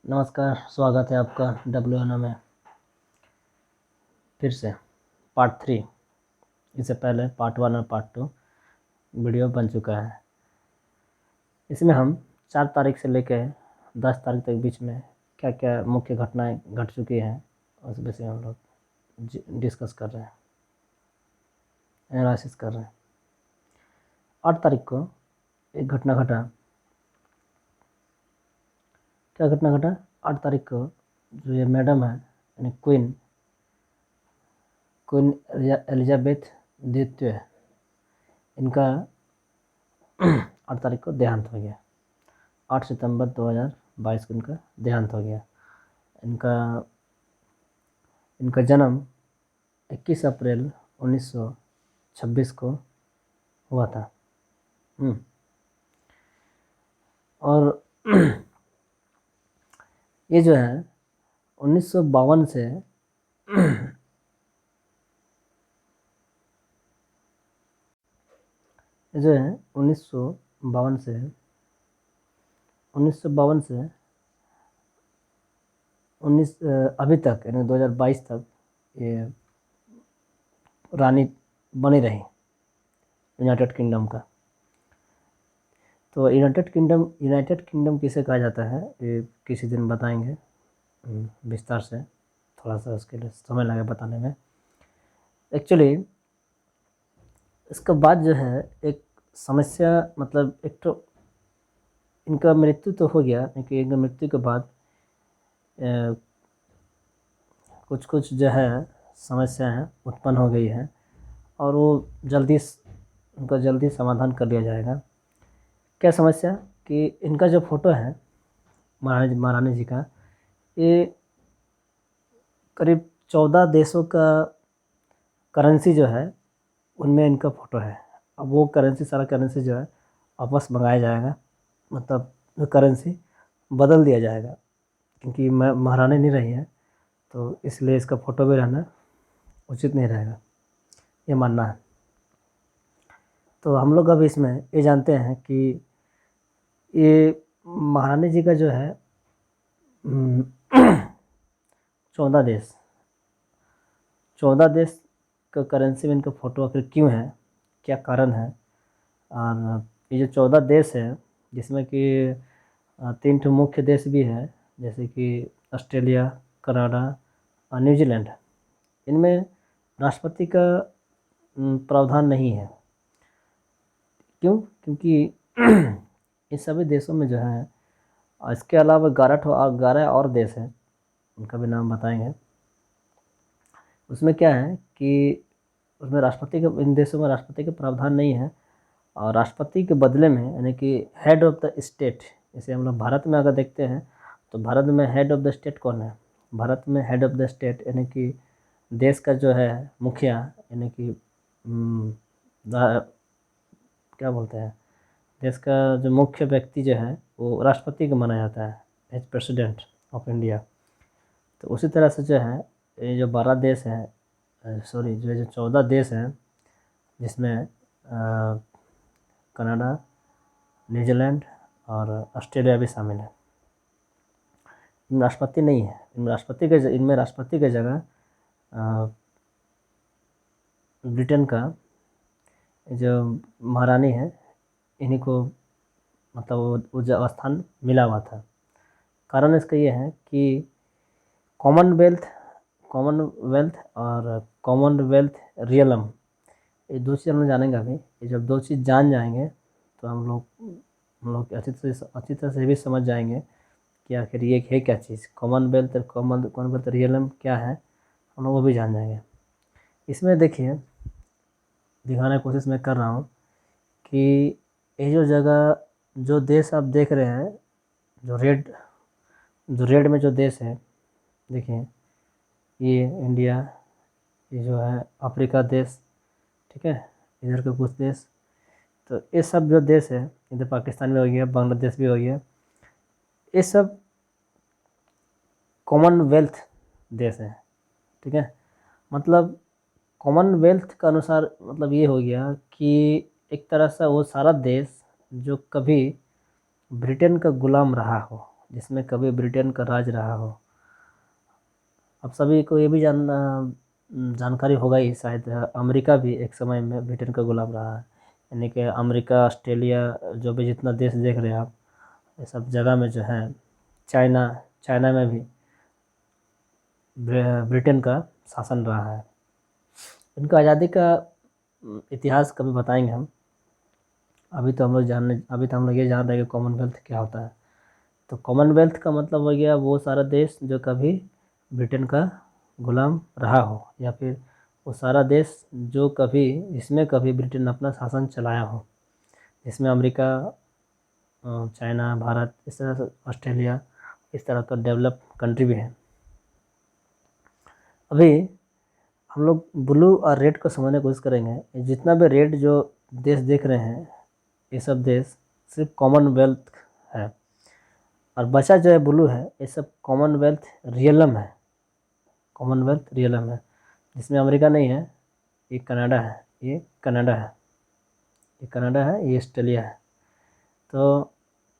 नमस्कार, स्वागत है आपका WNO में फिर से पार्ट 3। इससे पहले पार्ट 1 और पार्ट 2 वीडियो बन चुका है। इसमें हम 4 तारीख से लेकर 10 तारीख तक बीच में क्या क्या मुख्य घटनाएं घट चुकी हैं उस विषय में हम लोग डिस्कस कर रहे हैं, एनालिसिस कर रहे हैं। 8 तारीख को एक घटना घटा। क्या घटना घटा? 8 तारीख को जो ये मैडम है यानी क्वीन एलिजाबेथ द्वितीय, इनका 8 तारीख को देहांत हो गया। 8 सितंबर 2022 को इनका देहांत हो गया। इनका जन्म 21 अप्रैल 1926 को हुआ था। और ये जो है 1952 से ये जो है 1952 से 19 अभी तक यानी 2022 तक ये रानी बनी रही यूनाइटेड किंगडम का। तो यूनाइटेड किंगडम किसे कहा जाता है ये किसी दिन बताएंगे विस्तार से, थोड़ा सा उसके लिए समय लगे बताने में। एक्चुअली इसके बाद जो है एक समस्या, मतलब एक तो इनका मृत्यु तो हो गया, लेकिन इनका मृत्यु के बाद कुछ जो है समस्याएं उत्पन्न हो गई है और वो उनका जल्दी समाधान कर लिया जाएगा। क्या समस्या कि इनका जो फोटो है महारानी जी का, ये करीब 14 देशों का करेंसी जो है उनमें इनका फ़ोटो है। अब वो सारा करेंसी जो है वापस मंगाया जाएगा, मतलब करेंसी बदल दिया जाएगा, क्योंकि महारानी नहीं रही है तो इसलिए इसका फ़ोटो भी रहना उचित नहीं रहेगा, ये मानना है। तो हम लोग अब इसमें ये जानते हैं कि ये महारानी जी का जो है 14 देश का करेंसी में इनका फ़ोटो आखिर क्यों है, क्या कारण है। और ये जो 14 देश है जिसमें कि 3 ठो मुख्य देश भी है, जैसे कि ऑस्ट्रेलिया, कनाडा और न्यूजीलैंड। इनमें राष्ट्रपति का प्रावधान नहीं है। क्यों? क्योंकि इन सभी देशों में जो है, इसके अलावा 11 और देश हैं, उनका भी नाम बताएंगे। उसमें क्या है कि उसमें इन देशों में राष्ट्रपति का प्रावधान नहीं है और राष्ट्रपति के बदले में यानी कि हेड ऑफ द स्टेट, जैसे हम लोग भारत में अगर देखते हैं तो भारत में हेड ऑफ द स्टेट कौन है? भारत में हेड ऑफ द स्टेट यानी कि देश का जो है मुखिया, यानी कि क्या बोलते हैं, देश का जो मुख्य व्यक्ति जो है वो राष्ट्रपति को माना जाता है एज प्रेसिडेंट ऑफ इंडिया। तो उसी तरह से जो है ये जो 12 देश हैं, सॉरी जो 14 देश हैं, जिसमें कनाडा, न्यूजीलैंड और ऑस्ट्रेलिया भी शामिल है, इनमें राष्ट्रपति नहीं है। इनमें राष्ट्रपति की जगह ब्रिटेन का जो महारानी है, इन्हीं को मतलब वो जो स्थान मिला हुआ था। कारण इसका ये है कि कॉमनवेल्थ और कॉमनवेल्थ रियलम, ये दो चीज़ हम लोग जानेंगे अभी। ये जब दो चीज़ जान जाएंगे तो हम लोग अच्छी तरह से भी समझ जाएंगे कि आखिर ये है क्या चीज़। कॉमनवेल्थ और कॉमनवेल्थ रियलम क्या है, हम लोग वो भी जान जाएंगे। इसमें देखिए, दिखाने की कोशिश मैं कर रहा हूँ कि ये जो जगह, जो देश आप देख रहे हैं, जो रेड में जो देश है, देखिए ये इंडिया, ये जो है अफ्रीका देश, ठीक है, इधर के कुछ देश। तो ये सब जो देश है, इधर पाकिस्तान भी हो गया, बांग्लादेश भी हो गया, ये सब कॉमनवेल्थ देश है, ठीक है। मतलब कॉमनवेल्थ का अनुसार मतलब ये हो गया कि एक तरह से वो सारा देश जो कभी ब्रिटेन का गुलाम रहा हो, जिसमें कभी ब्रिटेन का राज रहा हो। अब सभी को ये भी जानकारी होगा ही शायद, अमेरिका भी एक समय में ब्रिटेन का गुलाम रहा है। यानी कि अमेरिका, ऑस्ट्रेलिया, जो भी जितना देश देख रहे हैं आप, ये सब जगह में जो है, चाइना चाइना में भी ब्रिटेन का शासन रहा है। इनका आज़ादी का इतिहास कभी बताएंगे हम। अभी तो हम लोग ये जान रहे हैं कि कॉमनवेल्थ क्या होता है। तो कॉमनवेल्थ का मतलब हो गया वो सारा देश जो कभी ब्रिटेन का गुलाम रहा हो, या फिर वो सारा देश जो कभी जिसमें कभी ब्रिटेन अपना शासन चलाया हो, जिसमें अमेरिका, चाइना, भारत, इस तरह से ऑस्ट्रेलिया, इस तरह का डेवलप कंट्री भी है। अभी हम लोग ब्लू और रेड को समझने की कोशिश करेंगे। जितना भी रेड जो देश देख रहे हैं, ये सब देश सिर्फ कॉमनवेल्थ है, और बचा जो है ब्लू है, ये सब कॉमनवेल्थ रियलम है। कॉमनवेल्थ रियलम है, जिसमें अमेरिका नहीं है, ये कनाडा है, ये कनाडा है, ये कनाडा है, ये ऑस्ट्रेलिया है। तो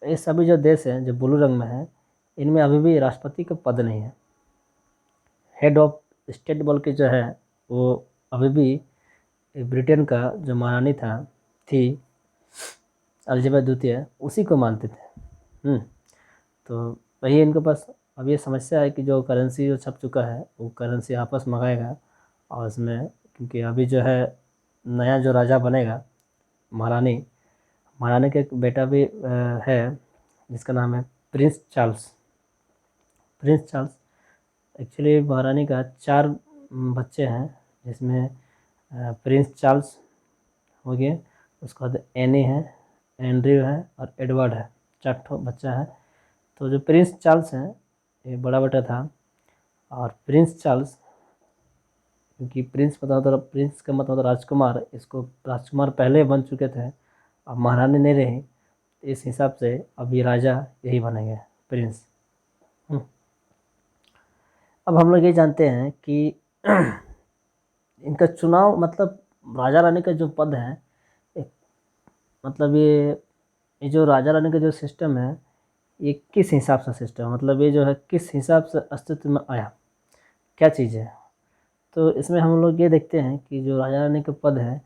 ये सभी जो देश हैं जो ब्लू रंग में है, इनमें अभी भी राष्ट्रपति का पद नहीं है। हेड ऑफ स्टेट बोल के जो है, वो अभी भी ब्रिटेन का जो महारानी थी एलिजाबेथ द्वितीय, उसी को मानते थे। तो वही इनके पास अब ये समस्या है कि जो करेंसी जो छप चुका है, वो करेंसी आपस मंगाएगा, और इसमें क्योंकि अभी जो है नया जो राजा बनेगा, महारानी का एक बेटा भी है, जिसका नाम है प्रिंस चार्ल्स। एक्चुअली महारानी का 4 बच्चे हैं, जिसमें प्रिंस चार्ल्स हो गए, उसके बाद एनी है, एंड्रयू है और एडवर्ड है। 4 बच्चा है। तो जो प्रिंस चार्ल्स हैं, ये बड़ा बेटा था। और प्रिंस चार्ल्स, क्योंकि प्रिंस का मतलब होता राजकुमार, इसको राजकुमार पहले बन चुके थे, अब महारानी नहीं रही, इस हिसाब से अब ये राजा यही बनेंगे, प्रिंस। अब हम लोग ये जानते हैं कि इनका चुनाव, मतलब राजा रानी का जो पद है, मतलब ये जो राजा रानी का जो सिस्टम है, ये किस हिसाब से सिस्टम है, मतलब ये जो है किस हिसाब से अस्तित्व में आया, क्या चीज़ है। तो इसमें हम लोग ये देखते हैं कि जो राजा रानी का पद है,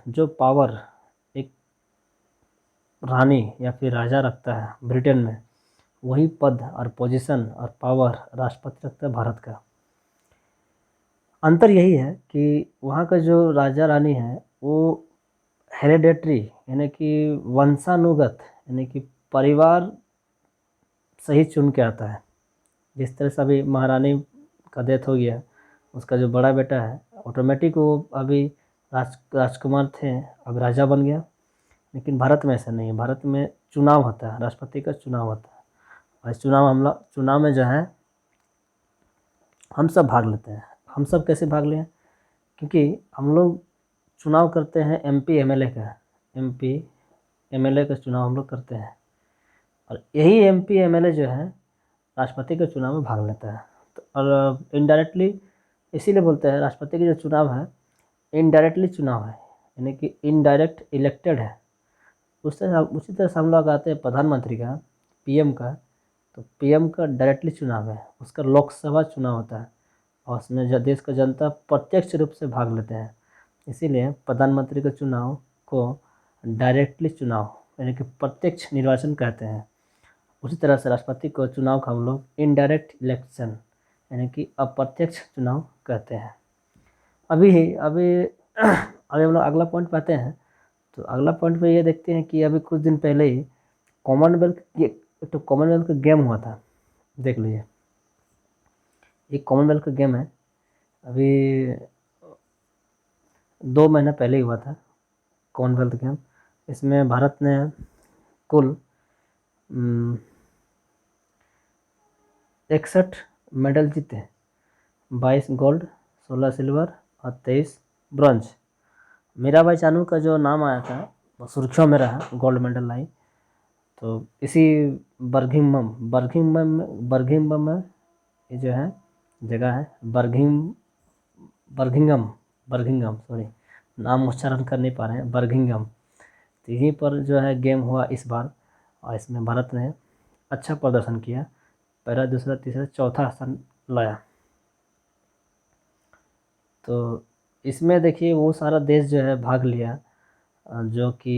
जो पावर एक रानी या फिर राजा रखता है ब्रिटेन में, वही पद और पोजीशन और पावर राष्ट्रपति रखता है भारत का। अंतर यही है कि वहाँ का जो राजा रानी है, वो हेरिडेटरी, यानी कि वंशानुगत, यानी कि परिवार सही चुन के आता है। जिस तरह से अभी महारानी का डेथ हो गया, उसका जो बड़ा बेटा है, ऑटोमेटिक वो अभी राजकुमार थे, अब राजा बन गया। लेकिन भारत में ऐसा नहीं है। भारत में चुनाव होता है, राष्ट्रपति का चुनाव होता है, और इस चुनाव में जो है हम सब भाग लेते हैं। हम सब कैसे भाग लें? क्योंकि हम लोग चुनाव करते हैं एमपी एमएलए का चुनाव हम लोग करते हैं, और यही एमपी एमएलए जो है राष्ट्रपति के चुनाव में भाग लेता है। तो और इनडायरेक्टली इसीलिए बोलते हैं राष्ट्रपति का जो चुनाव है इनडायरेक्टली चुनाव है, यानी कि इनडायरेक्ट इलेक्टेड है। उसी तरह से हम लोग आते हैं प्रधानमंत्री का, पीएम का। तो पीएम का डायरेक्टली चुनाव है, उसका लोकसभा चुनाव होता है, और उसमें देश का जनता प्रत्यक्ष रूप से भाग लेते हैं। इसीलिए प्रधानमंत्री के चुनाव को डायरेक्टली चुनाव, यानी कि प्रत्यक्ष निर्वाचन कहते हैं। उसी तरह से राष्ट्रपति को चुनाव का हम लोग इनडायरेक्ट इलेक्शन, यानी कि अप्रत्यक्ष चुनाव कहते हैं। अभी हम लोग अगला पॉइंट पाते हैं। तो अगला पॉइंट पे ये देखते हैं कि अभी कुछ दिन पहले ही कॉमनवेल्थ का गेम हुआ था। देख लीजिए, ये कॉमनवेल्थ का गेम है, अभी 2 महीने पहले ही हुआ था कॉमनवेल्थ गेम। इसमें भारत ने कुल 61 मेडल जीते, 22 गोल्ड, 16 सिल्वर और 23 ब्रॉन्ज। मीराबाई चानू का जो नाम आया था वो सुर्खियों में रहा, गोल्ड मेडल लाई। तो इसी बर्गिंघम में ये जो है जगह है, बर्गिंघम, सॉरी नाम उच्चारण कर नहीं पा रहे हैं, बर्गिंघम। तो यहीं पर जो है गेम हुआ इस बार, और इसमें भारत ने अच्छा प्रदर्शन किया, पहला, दूसरा, तीसरा, चौथा स्थान लाया। तो इसमें देखिए वो सारा देश जो है भाग लिया जो कि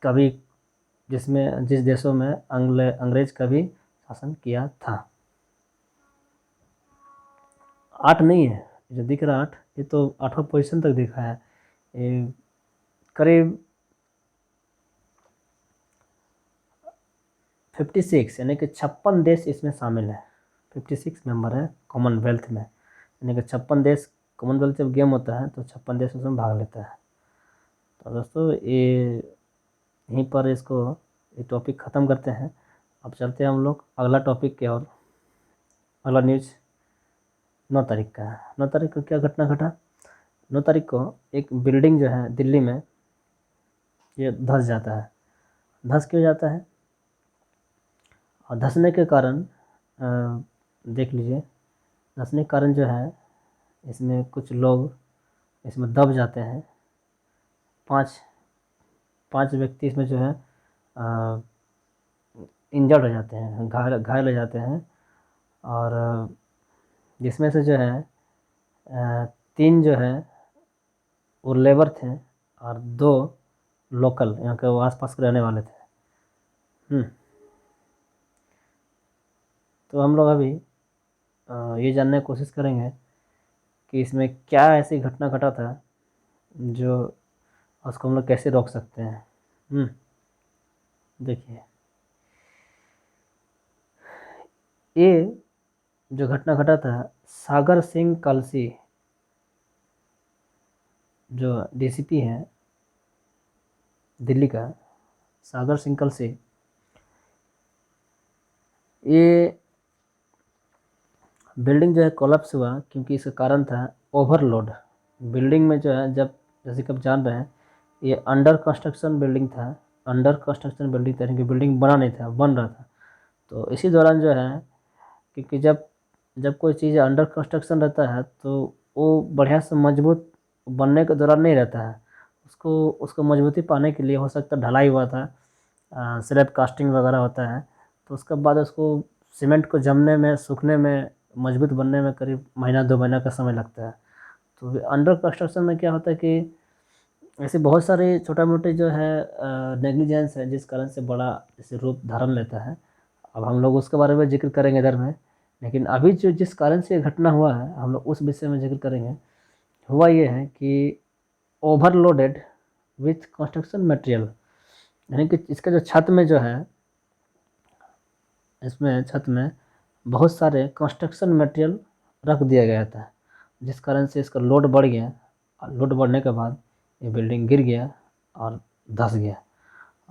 कभी जिस देशों में अंग्रेज का भी शासन किया था। 8 नहीं है जो दिख रहा, 8 ये तो 8वां पोजीशन तक दिखा है। ये करीब 56 यानी कि 56 देश इसमें शामिल है। 56 मेंबर है कॉमनवेल्थ में, यानी कि 56 देश। कॉमनवेल्थ जब गेम होता है तो 56 देश उसमें भाग लेता है। तो दोस्तों ये यहीं पर ये टॉपिक ख़त्म करते हैं। अब चलते हैं हम लोग अगला टॉपिक की ओर। अगला न्यूज़ 9 तारीख का है। 9 तारीख को क्या घटना घटा? 9 तारीख को एक बिल्डिंग जो है दिल्ली में ये धंस जाता है। धंस क्यों जाता है? और धंसने के कारण देख लीजिए, धंसने के कारण जो है इसमें कुछ लोग इसमें दब जाते हैं। 5 व्यक्ति इसमें जो है इंजर्ड हो जाते हैं, घायल हो जाते हैं। और जिसमें से जो है 3 जो है वो लेबर थे और 2 लोकल यहाँ के वो आसपास के रहने वाले थे। तो हम लोग अभी ये जानने की कोशिश करेंगे कि इसमें क्या ऐसी घटना घटा था जो उसको हम लोग कैसे रोक सकते हैं। देखिए ये जो घटना घटा था, सागर सिंह कलसी जो डीसीपी हैं दिल्ली का, सागर सिंह कलसी, ये बिल्डिंग जो है कोलैप्स हुआ क्योंकि इसका कारण था ओवरलोड। बिल्डिंग में जो है जैसे कि आप जान रहे हैं ये अंडर कंस्ट्रक्शन बिल्डिंग था। अंडर कंस्ट्रक्शन बिल्डिंग था क्योंकि बिल्डिंग बना नहीं था, बन रहा था। तो इसी दौरान जो है क्योंकि जब कोई चीज़ अंडर कंस्ट्रक्शन रहता है तो वो बढ़िया से मजबूत बनने के दौरान नहीं रहता है। उसको मजबूती पाने के लिए हो सकता है ढलाई हुआ था, स्लैब कास्टिंग वगैरह होता है। तो उसके बाद उसको सीमेंट को जमने में, सूखने में, मजबूत बनने में करीब महीना 2 महीना का समय लगता है। तो अंडर कंस्ट्रक्शन में क्या होता है कि ऐसे बहुत सारे छोटा मोटे जो है नेग्लिजेंस है जिस कारण से बड़ा जैसे रूप धारण लेता है। अब हम लोग उसके बारे में जिक्र करेंगे इधर में, लेकिन अभी जो जिस कारण से घटना हुआ है हम लोग उस विषय में जिक्र करेंगे। हुआ ये है कि ओवरलोडेड विथ कंस्ट्रक्शन मटेरियल, यानी कि इसका जो छत में जो है, इसमें छत में बहुत सारे कंस्ट्रक्शन मटेरियल रख दिया गया था जिस कारण से इसका लोड बढ़ गया। और लोड बढ़ने के बाद ये बिल्डिंग गिर गया और धंस गया।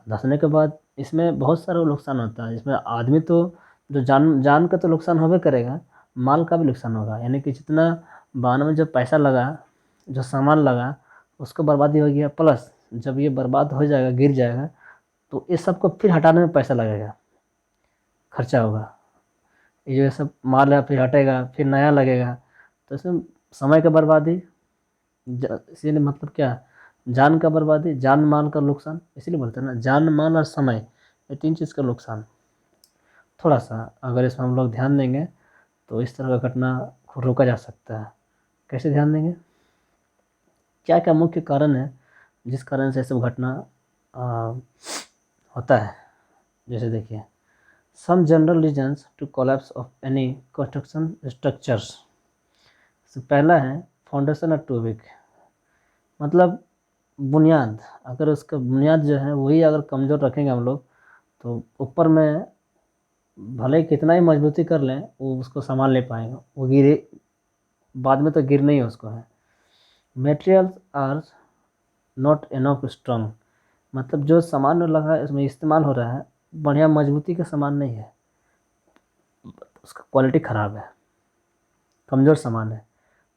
धंसने के बाद इसमें बहुत सारा नुकसान होता है। इसमें आदमी तो जो जान का तो नुकसान होबे करेगा, माल का भी नुकसान होगा। यानी कि जितना बांध में जो पैसा लगा, जो सामान लगा, उसको बर्बादी हो गया। प्लस जब ये बर्बाद हो जाएगा, गिर जाएगा, तो इस सब को फिर हटाने में पैसा लगेगा, खर्चा होगा। ये जो सब माल है फिर हटेगा, फिर नया लगेगा। तो इसमें समय का बर्बादी, इसीलिए मतलब क्या, जान का बर्बादी, जान माल का नुकसान। इसीलिए बोलते हैं ना, जान माल और समय, ये 3 चीज़ का नुकसान। थोड़ा सा अगर इसमें हम लोग ध्यान देंगे तो इस तरह का घटना को रोका जा सकता है। कैसे ध्यान देंगे? क्या क्या मुख्य कारण है जिस कारण से सब घटना होता है? जैसे देखिए, some general reasons to collapse of any construction structures. पहला है फाउंडेशन और टू वीक, मतलब बुनियाद, अगर उसका बुनियाद जो है वही अगर कमज़ोर रखेंगे हम लोग तो ऊपर में भले ही कितना ही मजबूती कर लें वो उसको संभाल नहीं पाएगा, वो गिरे, बाद में तो गिरना ही उसको है। Materials are not enough strong, मतलब जो सामान लगा है इसमें इस्तेमाल हो रहा है बढ़िया मजबूती का सामान नहीं है, उसका क्वालिटी ख़राब है, कमज़ोर सामान है।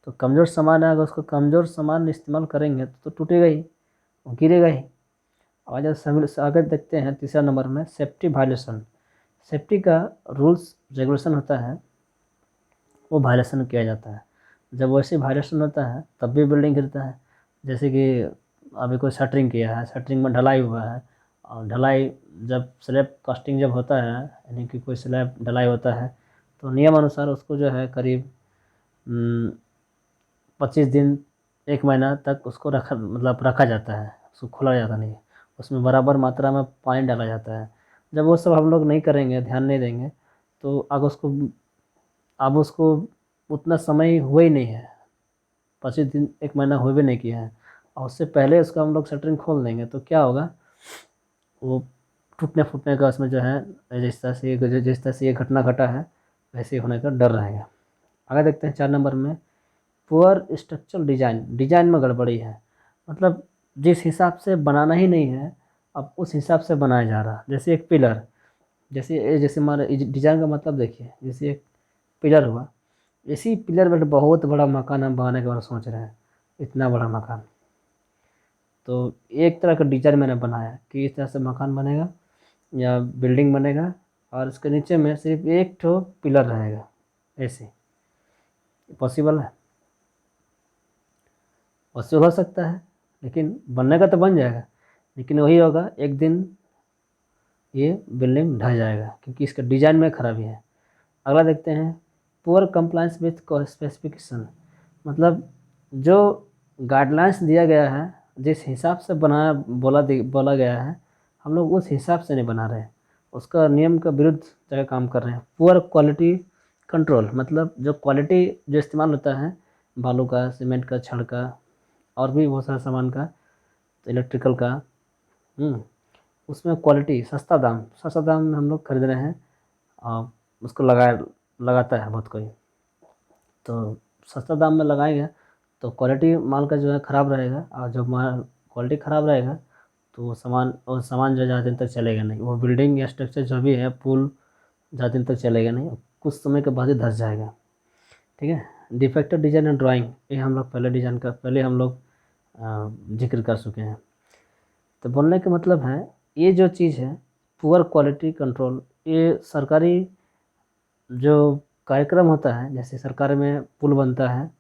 तो कमज़ोर सामान है, अगर उसको कमज़ोर सामान इस्तेमाल करेंगे तो टूटेगा ही, वो गिरेगा ही। और जब आगे देखते हैं तीसरा नंबर में सेफ्टी वायलेशन। सेफ्टी का रूल्स रेगुलेशन होता है, वो वायलेशन किया जाता है। जब वैसे वायलेशन होता है तब भी बिल्डिंग गिरता है। जैसे कि अभी कोई शटरिंग किया है, शटरिंग में ढलाई हुआ है और ढलाई जब स्लैब कास्टिंग जब होता है, यानी कि कोई स्लैब ढलाई होता है, तो नियम अनुसार उसको जो है करीब 25 दिन 1 महीना तक उसको रखा जाता है, उसको खोला जाता नहीं है। उसमें बराबर मात्रा में पानी डाला जाता है। जब वो सब हम लोग नहीं करेंगे, ध्यान नहीं देंगे, तो अब उसको उतना समय हुआ ही नहीं है, 25 दिन 1 महीना हुए भी नहीं किया है, और उससे पहले उसको हम लोग शटरिंग खोल देंगे तो क्या होगा, वो टूटने फूटने का उसमें जो है, जिस तरह से ये घटना घटा है वैसे ही होने का डर रहेगा। आगे देखते हैं 4 नंबर में, पुअर स्ट्रक्चरल डिजाइन, डिजाइन में गड़बड़ी है। मतलब जिस हिसाब से बनाना ही नहीं है, अब उस हिसाब से बनाया जा रहा। जैसे एक पिलर, जैसे हमारे डिजाइन का मतलब देखिए, जैसे एक पिलर हुआ, इसी पिलर में बहुत बड़ा मकान हम बनाने के बारे में सोच रहे हैं, इतना बड़ा मकान। तो एक तरह का डिजाइन मैंने बनाया कि इस तरह से मकान बनेगा या बिल्डिंग बनेगा, और इसके नीचे में सिर्फ एक ठो पिलर रहेगा, ऐसे पॉसिबल है? पॉसिबल हो सकता है, लेकिन बनने का तो बन जाएगा, लेकिन वही होगा, एक दिन ये बिल्डिंग ढह जाएगा क्योंकि इसका डिजाइन में खराबी है। अगला देखते हैं, पुअर कंप्लायंस विथ स्पेसिफिकेशन। मतलब जो गाइडलाइंस दिया गया है, जिस हिसाब से बोला गया है, हम लोग उस हिसाब से नहीं बना रहे हैं, उसका नियम का विरुद्ध जगह काम कर रहे हैं। पुअर क्वालिटी कंट्रोल, मतलब जो क्वालिटी जो इस्तेमाल होता है, बालू का, सीमेंट का, छड़ का, और भी बहुत सारा सामान का, इलेक्ट्रिकल का, उसमें क्वालिटी, सस्ता दाम में हम लोग खरीद रहे हैं, और उसको लगाता है बहुत कोई, तो सस्ता दाम में लगाएंगे तो क्वालिटी माल का जो है ख़राब रहेगा, और जब माल क्वालिटी ख़राब रहेगा तो वो सामान जो ज़्यादा दिन तक चलेगा नहीं, वो बिल्डिंग या स्ट्रक्चर जो भी है, पुल, ज़्यादा दिन तक चलेगा नहीं, कुछ समय के बाद ही धंस जाएगा। ठीक है। डिफेक्टिव डिज़ाइन एंड ड्राइंग, ये हम लोग पहले हम लोग जिक्र कर चुके हैं। तो बोलने का मतलब है, ये जो चीज़ है पुअर क्वालिटी कंट्रोल, ये सरकारी जो कार्यक्रम होता है, जैसे सरकार में पुल बनता है,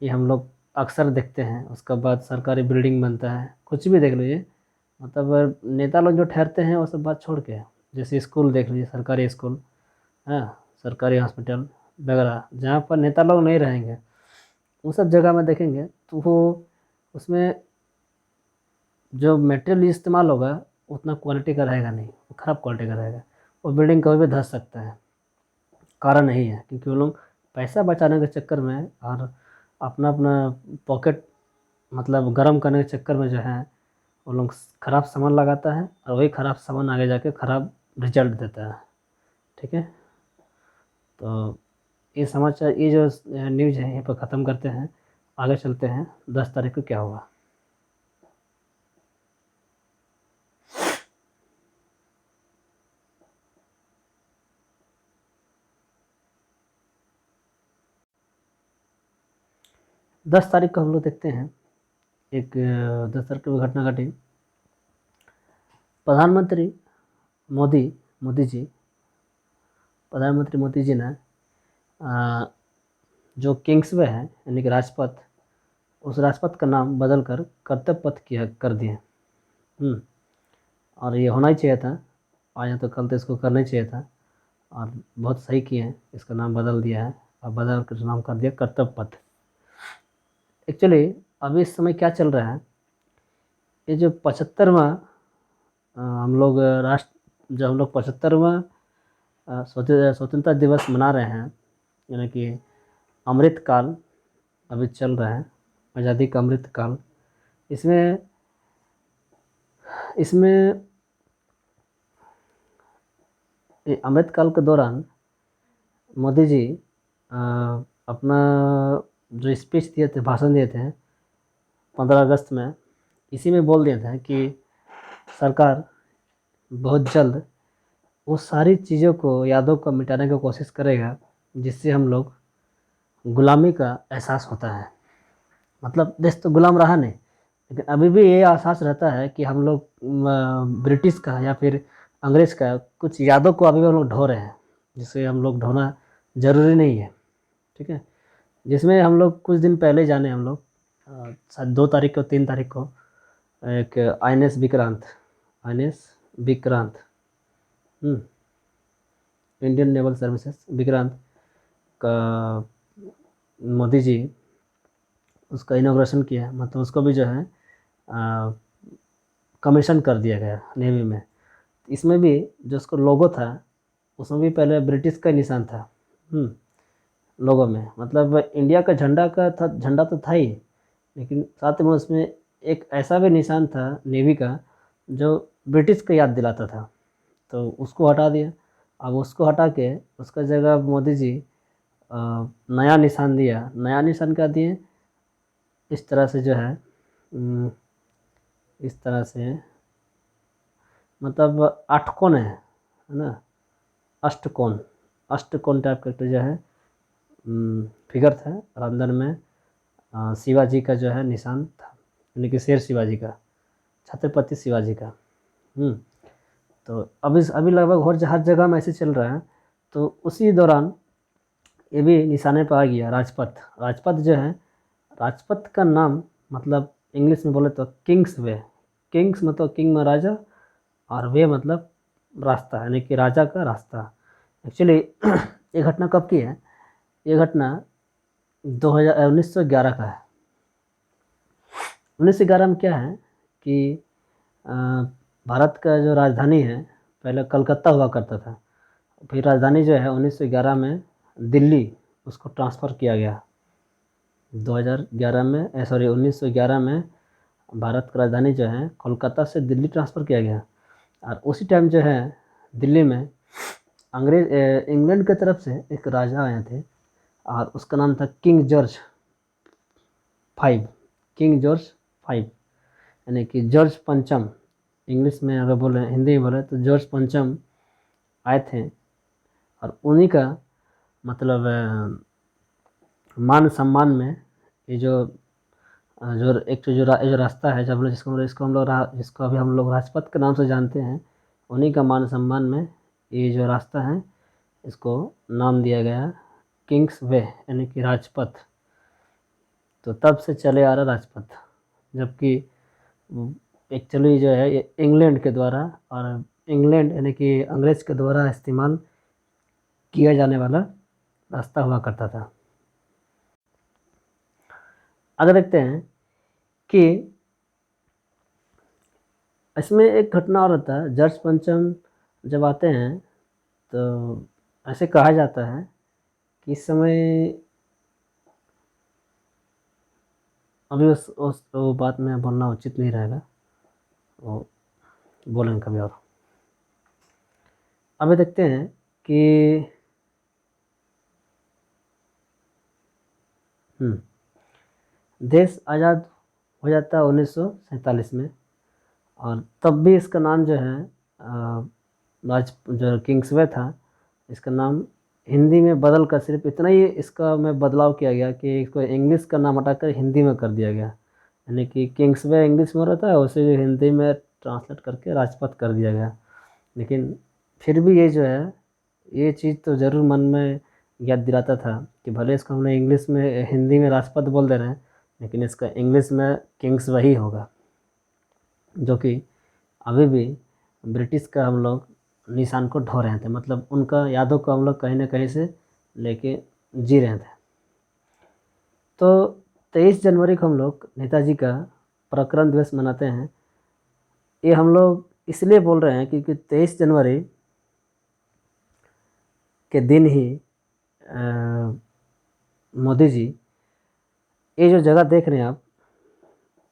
ये हम लोग अक्सर देखते हैं। उसके बाद सरकारी बिल्डिंग बनता है, कुछ भी देख लीजिए, मतलब नेता लोग जो ठहरते हैं वो सब बात छोड़ के, जैसे स्कूल देख लीजिए, सरकारी स्कूल, हाँ, सरकारी हॉस्पिटल वगैरह, जहाँ पर नेता लोग नहीं रहेंगे, उन सब जगह में देखेंगे तो वो उसमें जो मटेरियल इस्तेमाल होगा उतना क्वालिटी का रहेगा नहीं, वो ख़राब क्वालिटी का रहेगा, वो बिल्डिंग कभी भी धंस सकता है। कारण नहीं है, क्योंकि वो लोग पैसा बचाने के चक्कर में और अपना अपना पॉकेट मतलब गर्म करने के चक्कर में जो है, वो लोग ख़राब सामान लगाता है, और वही ख़राब सामान आगे जाके ख़राब रिजल्ट देता है। ठीक है। तो ये जो न्यूज़ है यहीं पर ख़त्म करते हैं, आगे चलते हैं 10 तारीख को क्या हुआ। 10 तारीख को हम लोग देखते हैं, एक 10 तारीख को घटना घटी। प्रधानमंत्री मोदी मोदी जी प्रधानमंत्री मोदी जी ने जो किंग्सवे है, यानी कि राजपथ, उस राजपथ का नाम बदल कर कर्तव्य पथ कर दिए। और ये होना ही चाहिए था, आज या तो कल तो इसको करना ही चाहिए था, और बहुत सही किए हैं, इसका नाम बदल दिया है, और बदल कर नाम कर दिया कर्तव्य पथ। एक्चुअली अभी इस समय क्या चल रहा है, ये जो 75वां हम लोग जब हम लोग 75वां स्वतंत्रता दिवस मना रहे हैं, यानी कि अमृत काल अभी चल रहा है, आज़ादी का अमृत काल। इसमें इसमें अमृत काल के दौरान मोदी जी अपना जो स्पीच दिए थे, भाषण दिए थे 15 अगस्त में, इसी में बोल दिए थे कि सरकार बहुत जल्द वो सारी चीज़ों को, यादों को मिटाने की कोशिश करेगा जिससे हम लोग गुलामी का एहसास होता है। मतलब देश तो गुलाम रहा नहीं, लेकिन अभी भी ये एहसास रहता है कि हम लोग ब्रिटिश का या फिर अंग्रेज़ का कुछ यादों को अभी भी हम लोग ढो रहे हैं, जिसे हम लोग ढोना ज़रूरी नहीं है। ठीक है। जिसमें हम लोग कुछ दिन पहले जाने, हम लोग शायद 2 तारीख को 3 तारीख को एक INS Vikrant, INS Vikrant, Indian naval services Vikrant का मोदी जी उसका इनॉग्रेशन किया, मतलब उसको भी जो है कमीशन कर दिया गया नेवी में। इसमें भी जो उसको लोगो था उसमें भी पहले ब्रिटिश का निशान था लोगो में, मतलब इंडिया का झंडा का था, झंडा तो था ही, लेकिन साथ में उसमें एक ऐसा भी निशान था नेवी का जो ब्रिटिश को याद दिलाता था, तो उसको हटा दिया। अब उसको हटा के उसका जगह मोदी जी नया निशान दिया। नया निशान क्या दिए, इस तरह से जो है इस तरह से, मतलब अष्टकोण है ना, अष्टकोण, अष्टकोण टाइप का जो है फिगर था, और अंदर में शिवाजी का जो है निशान था, यानी कि शेर शिवाजी का, छत्रपति शिवाजी का। तो अभी लगभग हर जगह में ऐसे चल रहा है। तो उसी दौरान ये भी निशाने पर आ गया राजपथ। राजपथ जो है, राजपथ का नाम मतलब इंग्लिश में बोले तो किंग्स वे, किंग्स मतलब किंग में राजा, और वे मतलब रास्ता, यानी कि राजा का रास्ता। एक्चुअली ये घटना कब की है, ये घटना 1911 का है। 1911 में क्या है कि भारत का जो राजधानी है पहले कलकत्ता हुआ करता था, फिर राजधानी जो है 1911 में दिल्ली उसको ट्रांसफ़र किया गया। 1911 में भारत का राजधानी जो है कोलकाता से दिल्ली ट्रांसफ़र किया गया। और उसी टाइम जो है दिल्ली में इंग्लैंड की तरफ से एक राजा आए थे, और उसका नाम था king George five, king George five, यानी कि जॉर्ज पंचम। इंग्लिश में अगर बोले, हिंदी में बोले तो जॉर्ज पंचम आए थे, और उन्हीं का मतलब मान सम्मान में ये जो एक जो रास्ता है जब जिसको अभी हम लोग राजपथ के नाम से जानते हैं, उन्हीं का मान सम्मान में ये जो रास्ता है इसको नाम दिया गया किंग्स वे, यानी कि राजपथ। तो तब से चले आ रहा राजपथ, जबकि एक्चुअली जो है ये इंग्लैंड के द्वारा, और इंग्लैंड यानी कि अंग्रेज के द्वारा इस्तेमाल किया जाने वाला रास्ता हुआ करता था। आगे देखते हैं कि इसमें एक घटना और होता है। जॉर्ज पंचम जब आते हैं तो ऐसे कहा जाता है कि इस समय, अभी उस वो बात में बोलना उचित नहीं रहेगा, वो बोलेंगे कभी और। अभी देखते हैं कि देश आज़ाद हो जाता है 1947 में, और तब भी इसका नाम जो है जो किंग्सवे था, इसका नाम हिंदी में बदल कर सिर्फ इतना ही इसका में बदलाव किया गया कि इसको इंग्लिश का नाम हटाकर हिंदी में कर दिया गया, यानी कि किंग्सवे इंग्लिश में रहता है, उसे हिंदी में ट्रांसलेट करके राजपथ कर दिया गया। लेकिन फिर भी ये जो है, ये चीज़ तो ज़रूर मन में याद दिलाता था कि भले इसको हमने इंग्लिश में हिंदी में राजपथ बोल दे रहे हैं, लेकिन इसका इंग्लिश में किंग्स वही होगा, जो कि अभी भी ब्रिटिश का हम लोग निशान को ढो रहे थे, मतलब उनका यादों को हम लोग कहीं ना कहीं से लेके जी रहे थे। तो 23 जनवरी को हम लोग नेताजी का पराक्रम दिवस मनाते हैं। ये हम लोग इसलिए बोल रहे हैं क्योंकि 23 जनवरी के दिन ही मोदी जी, ये जो जगह देख रहे हैं आप,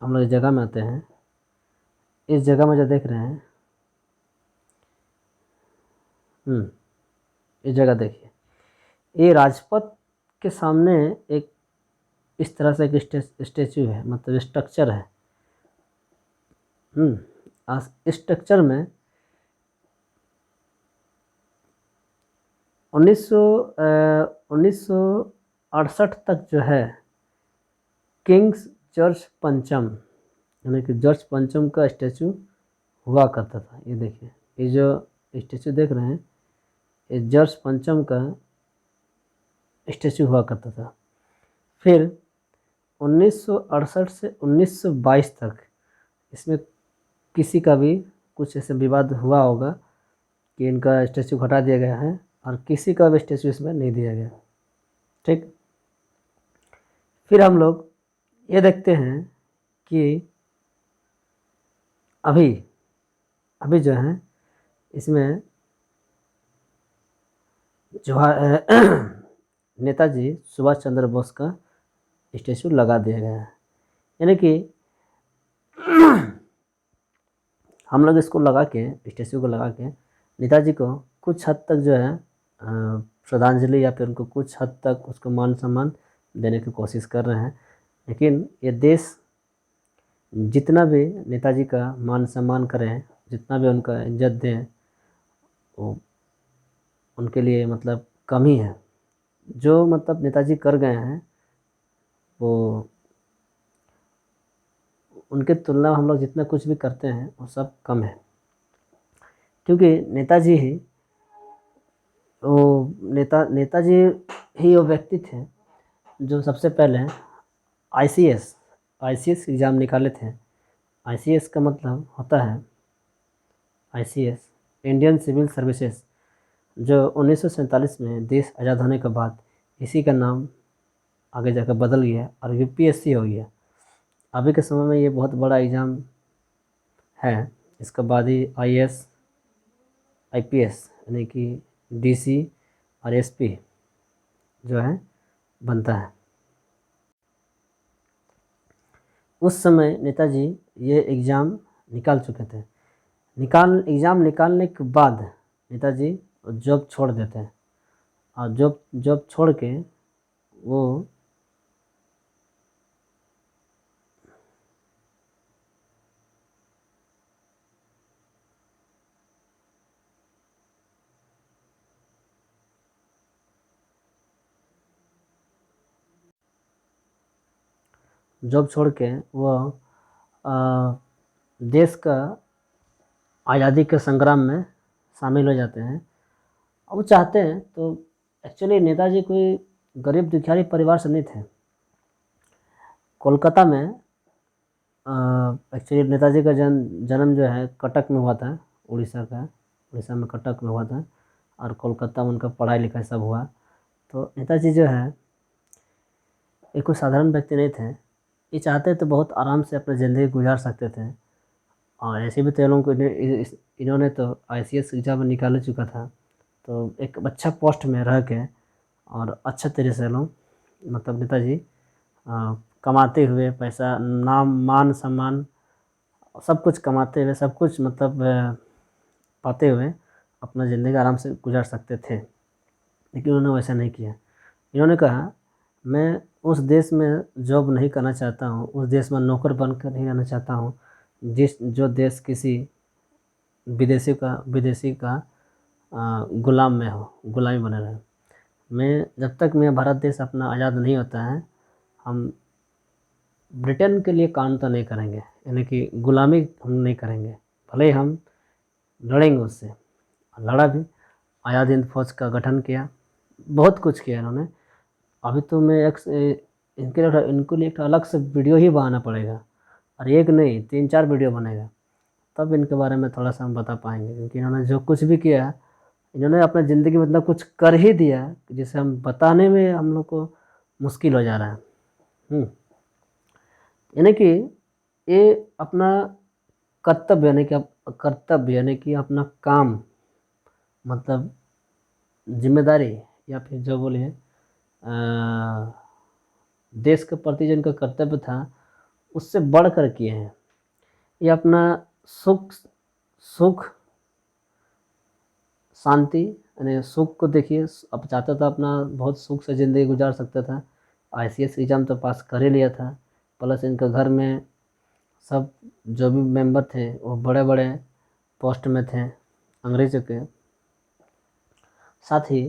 हम लोग इस जगह में आते हैं, इस जगह में जो देख रहे हैं, इस जगह देखिए, ये राजपथ के सामने एक इस तरह से एक स्टैचू है, मतलब स्ट्रक्चर है। इस स्ट्रक्चर में 1968 तक जो है किंग्स जॉर्ज पंचम, यानी कि जॉर्ज पंचम का स्टैचू हुआ करता था। ये देखिए, ये जो स्टैचू देख रहे हैं, ये जॉर्ज पंचम का स्टैचू हुआ करता था। फिर 1968 से 1922 तक इसमें किसी का भी कुछ ऐसे विवाद हुआ होगा कि इनका स्टैचू हटा दिया गया है और किसी का भी स्टैचू इसमें नहीं दिया गया। ठीक, फिर हम लोग ये देखते हैं कि अभी अभी जो है इसमें जवाहर नेताजी सुभाष चंद्र बोस का स्टैचू लगा दिया गया है। यानी कि हम लोग इसको लगा के, स्टैचू को लगा के नेताजी को कुछ हद तक जो है श्रद्धांजलि या फिर उनको कुछ हद तक उसको मान सम्मान देने की कोशिश कर रहे हैं। लेकिन ये देश जितना भी नेताजी का मान सम्मान करें, जितना भी उनका इज्जत दें, वो उनके लिए मतलब कम ही है। जो मतलब नेताजी कर गए हैं वो उनके तुलना में हम लोग जितना कुछ भी करते हैं वो सब कम है। क्योंकि नेताजी ही नेताजी ही वो व्यक्ति थे जो सबसे पहले आईसीएस एग्ज़ाम निकाले थे। आईसीएस का मतलब होता है आईसीएस इंडियन सिविल सर्विसेज, जो 1947 में देश आज़ाद होने के बाद इसी का नाम आगे जाकर बदल गया और यूपीएससी हो गया। अभी के समय में ये बहुत बड़ा एग्ज़ाम है। इसके बाद ही आईएएस आईपीएस यानी कि डीसी और एसपी जो है बनता है। उस समय नेताजी ये एग्ज़ाम निकाल चुके थे। एग्ज़ाम निकालने के बाद नेताजी जॉब छोड़ देते हैं और जॉब छोड़ के वो जॉब छोड़ के वह देश का आज़ादी के संग्राम में शामिल हो जाते हैं। और वो चाहते हैं तो एक्चुअली नेताजी कोई गरीब दुखियारी परिवार से नहीं थे। कोलकाता में एक्चुअली नेताजी का जन्म जो है कटक में हुआ था, उड़ीसा में कटक में हुआ था और कोलकाता में उनका पढ़ाई लिखाई सब हुआ। तो नेताजी जो है एक कोई साधारण व्यक्ति नहीं थे। ये चाहते तो बहुत आराम से अपनी ज़िंदगी गुजार सकते थे और ऐसे भी तो लोगों को इन्होंने तो आईसीएस एग्जाम निकाल चुका था, तो एक अच्छा पोस्ट में रह के और अच्छे तरह से लोग मतलब नेताजी कमाते हुए पैसा, नाम, मान सम्मान सब कुछ कमाते हुए, सब कुछ मतलब पाते हुए अपना ज़िंदगी आराम से गुजार सकते थे। लेकिन उन्होंने वैसा नहीं किया। इन्होंने कहा मैं उस देश में जॉब नहीं करना चाहता हूँ, उस देश में नौकर बनकर नहीं रहना चाहता हूँ जो देश किसी विदेशी का गुलाम में हो, गुलामी बने रहे। मैं जब तक मेरा भारत देश अपना आज़ाद नहीं होता है, हम ब्रिटेन के लिए काम तो नहीं करेंगे, यानी कि गुलामी हम नहीं करेंगे। भले ही हम लड़ेंगे उससे, लड़ा भी, आज़ाद हिंद फौज का गठन किया, बहुत कुछ किया इन्होंने। अभी तो मैं इनके लिए एक अलग से वीडियो ही बनाना पड़ेगा और एक नहीं 3-4 वीडियो बनेगा, तब इनके बारे में थोड़ा सा हम बता पाएंगे। क्योंकि इन्होंने जो कुछ भी किया, इन्होंने अपनी ज़िंदगी में मतलब कुछ कर ही दिया जिसे हम बताने में हम लोग को मुश्किल हो जा रहा है। यानी कि ये अपना कर्तव्य यानी कि अपना काम मतलब जिम्मेदारी या फिर जो बोलिए देश के प्रति जिनका कर्तव्य था उससे बढ़ कर किए हैं। ये अपना सुख शांति यानी सुख को देखिए, अब चाहता था अपना बहुत सुख से ज़िंदगी गुजार सकता था। आईसीएस एग्ज़ाम तो पास कर ही लिया था, प्लस इनके घर में सब जो भी मेंबर थे वो बड़े बड़े पोस्ट में थे अंग्रेज़ों के। साथ ही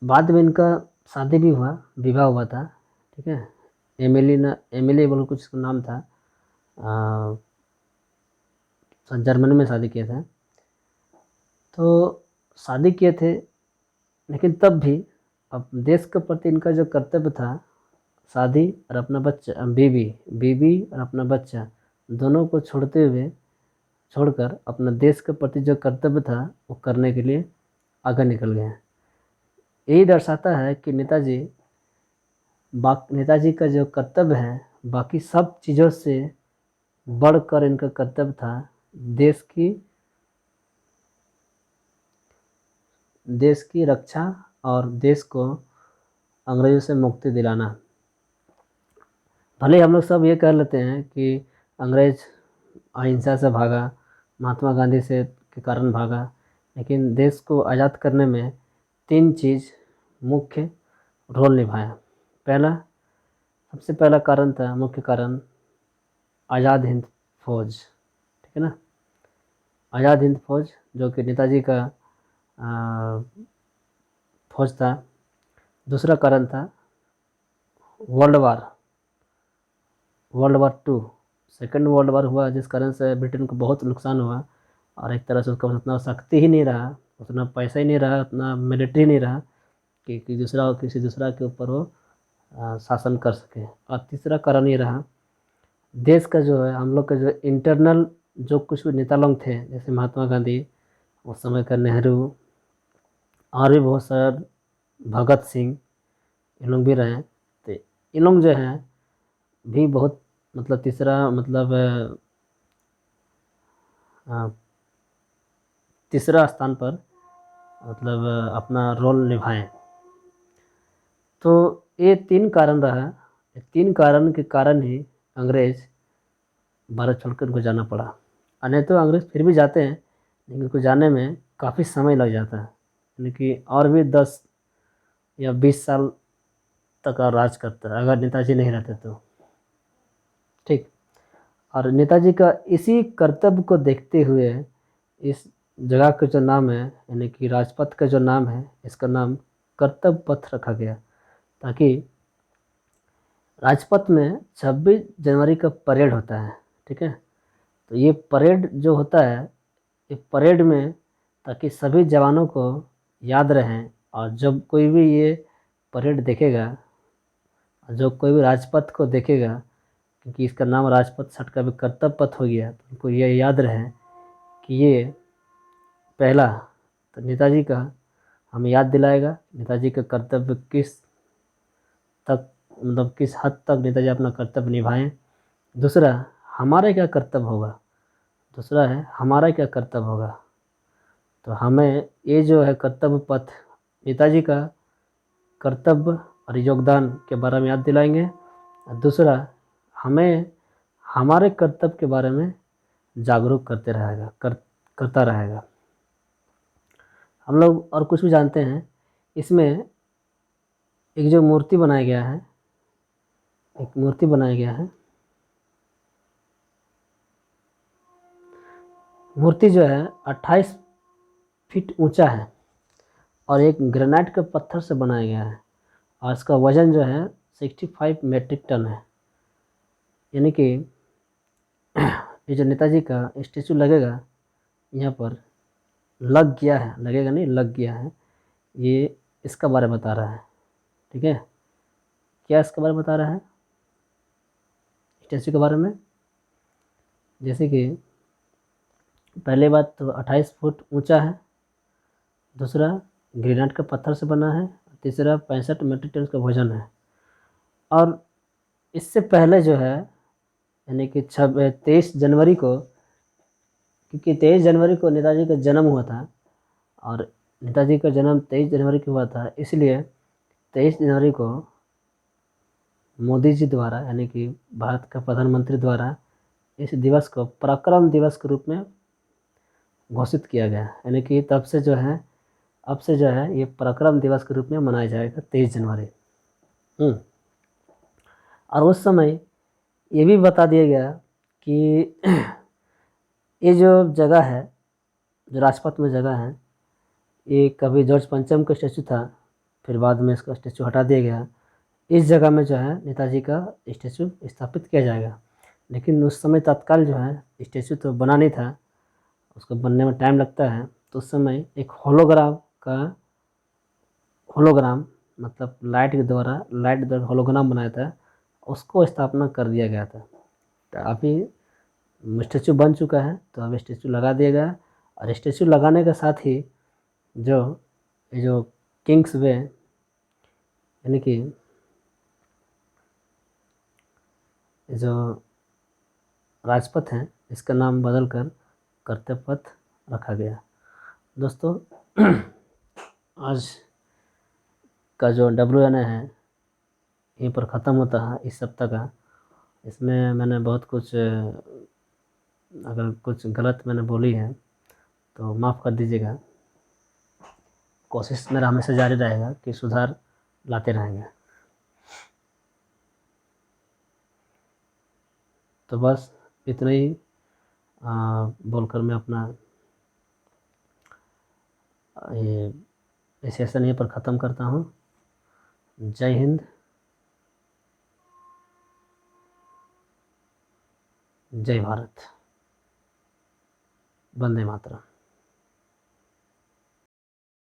बाद में इनका शादी भी हुआ, विवाह हुआ था, ठीक है। एमिली बोल कुछ नाम था, जर्मनी में शादी किए थे। तो शादी किए थे, लेकिन तब भी अब देश के प्रति इनका जो कर्तव्य था, शादी और अपना बच्चा, बीवी और अपना बच्चा दोनों को छोड़कर अपना देश के प्रति जो कर्तव्य था वो करने के लिए आगे निकल गए हैं। यही दर्शाता है कि नेताजी का जो कर्तव्य है बाकी सब चीज़ों से बढ़कर इनका कर्तव्य था देश की रक्षा और देश को अंग्रेज़ों से मुक्ति दिलाना। भले हम लोग सब ये कह लेते हैं कि अंग्रेज अहिंसा से भागा, महात्मा गांधी से के कारण भागा, लेकिन देश को आज़ाद करने में 3 चीज़ मुख्य रोल निभाया। सबसे पहला कारण था, मुख्य कारण आज़ाद हिंद फौज, ठीक है ना। आज़ाद हिंद फौज जो कि नेताजी का फौज था। दूसरा कारण था world war 2, second world war हुआ, जिस कारण से ब्रिटेन को बहुत नुकसान हुआ और एक तरह से उसका उतना शक्ति ही नहीं रहा, उतना पैसा ही नहीं रहा, उतना मिलिट्री नहीं रहा कि किसी दूसरा के ऊपर वो शासन कर सके। और तीसरा कारण ये रहा, देश का जो है हम लोग का जो इंटरनल जो कुछ भी नेता लोग थे, जैसे महात्मा गांधी, उस समय का नेहरू, और भी बहुत सारे भगत सिंह, इन लोग भी रहे। तो इन लोग जो हैं भी बहुत तीसरा स्थान पर अपना रोल निभाएं। तो ये 3 कारण रहा। 3 कारण के कारण ही अंग्रेज भारत छोड़कर उनको जाना पड़ा। और नहीं तो अंग्रेज फिर भी जाते हैं, लेकिन उनको जाने में काफ़ी समय लग जाता है, यानी कि और भी 10 या 20 साल तक और राज करता है अगर नेताजी नहीं रहते तो, ठीक। और नेताजी का इसी कर्तव्य को देखते हुए इस जगह का जो नाम है, यानी कि राजपथ का जो नाम है, इसका नाम कर्तव्य पथ रखा गया, ताकि राजपथ में 26 जनवरी का परेड होता है, ठीक है। तो ये परेड जो होता है, ये परेड में ताकि सभी जवानों को याद रहें, और जब कोई भी ये परेड देखेगा, जो कोई भी राजपथ को देखेगा, क्योंकि इसका नाम राजपथ सट का भी कर्तव्य पथ हो गया, तो उनको ये याद रहे कि ये पहला तो नेताजी का हमें याद दिलाएगा, नेताजी का कर्तव्य किस हद तक नेताजी अपना कर्तव्य निभाएं। दूसरा हमारा क्या कर्तव्य होगा, तो हमें ये जो है कर्तव्य पथ, नेताजी का कर्तव्य और योगदान के बारे में याद दिलाएंगे। और दूसरा, हमें हमारे कर्तव्य के बारे में जागरूक करता रहेगा। हम लोग और कुछ भी जानते हैं, इसमें एक जो मूर्ति बनाया गया है, मूर्ति जो है 28 फीट ऊंचा है और एक ग्रेनाइट के पत्थर से बनाया गया है, और इसका वज़न जो है 65 मेट्रिक टन है। यानी कि ये जो नेताजी का स्टैचू लगेगा यहाँ पर, लग गया है, ये इसका बारे में बता रहा है, ठीक है। क्या इसके बारे में बता रहा है? स्टैचू के बारे में, जैसे कि पहले बात तो 28 फुट ऊंचा है, दूसरा ग्रेनाइट का पत्थर से बना है, तीसरा 65 मेट्रिक टन का वजन है। और इससे पहले जो है, यानी कि 23 जनवरी को, क्योंकि 23 जनवरी को नेताजी का जन्म हुआ था, और नेताजी का जन्म 23 जनवरी को हुआ था, इसलिए 23 जनवरी को मोदी जी द्वारा, यानी कि भारत का प्रधानमंत्री द्वारा, इस दिवस को पराक्रम दिवस के रूप में घोषित किया गया। यानी कि अब से जो है ये पराक्रम दिवस के रूप में मनाया जाएगा 23 जनवरी। और उस समय ये भी बता दिया गया कि ये जो जगह है, जो राजपथ में जगह है, ये कभी जॉर्ज पंचम का स्टैचू था, फिर बाद में इसका स्टैचू हटा दिया गया। इस जगह में जो है नेताजी का स्टैचू स्थापित किया जाएगा। लेकिन उस समय तत्काल जो है स्टैचू तो बना नहीं था, उसको बनने में टाइम लगता है। तो उस समय एक होलोग्राम मतलब लाइट द्वारा होलोग्राम बनाया था, उसको स्थापना कर दिया गया था। तो अभी स्टैचू बन चुका है, तो अब स्टैचू लगा दिया गया। और स्टैचू लगाने के साथ ही जो किंग्स वे यानी कि जो राजपथ हैं, इसका नाम बदल कर कर्तव्य पथ रखा गया। दोस्तों आज का जो WNA है यहीं पर ख़त्म होता है इस सप्ताह का। इसमें मैंने बहुत कुछ अगर कुछ गलत मैंने बोली है तो माफ़ कर दीजिएगा। कोशिश मेरा हमेशा जारी रहेगा कि सुधार लाते रहेंगे। तो बस इतना ही बोलकर मैं अपना ये सेशन यहीं पर ख़त्म करता हूँ। जय हिंद, जय भारत, वंदे मातरम।